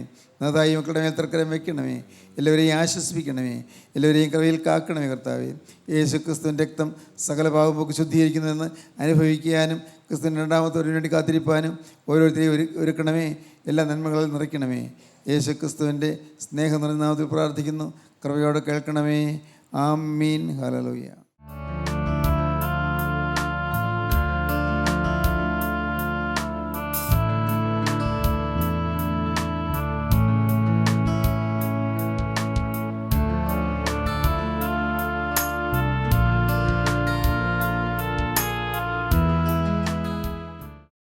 Speaker 3: ഈ മക്കളുടെ മേൽ തർക്കരം വയ്ക്കണമേ. എല്ലാവരെയും ആശ്വസിപ്പിക്കണമേ. എല്ലാവരെയും കൃപയിൽ കാക്കണമേ. കർത്താവേ, യേശു ക്രിസ്തുവിൻ്റെ രക്തം സകല പാപമൊക്കെ ശുദ്ധീകരിക്കുന്നതെന്ന് അനുഭവിക്കാനും ക്രിസ്തുവിൻ്റെ രണ്ടാമത്തെ വേണ്ടി കാത്തിരിപ്പാനും ഓരോരുത്തരെയും ഒരുക്കണമേ. എല്ലാ നന്മകളിൽ നിറയ്ക്കണമേ. യേശു ക്രിസ്തുവിൻ്റെ സ്നേഹം നിറഞ്ഞ നാമത്തിൽ പ്രാർത്ഥിക്കുന്നു. കൃപയോടെ കേൾക്കണമേ. ആമീൻ. ഹല്ലേലൂയ.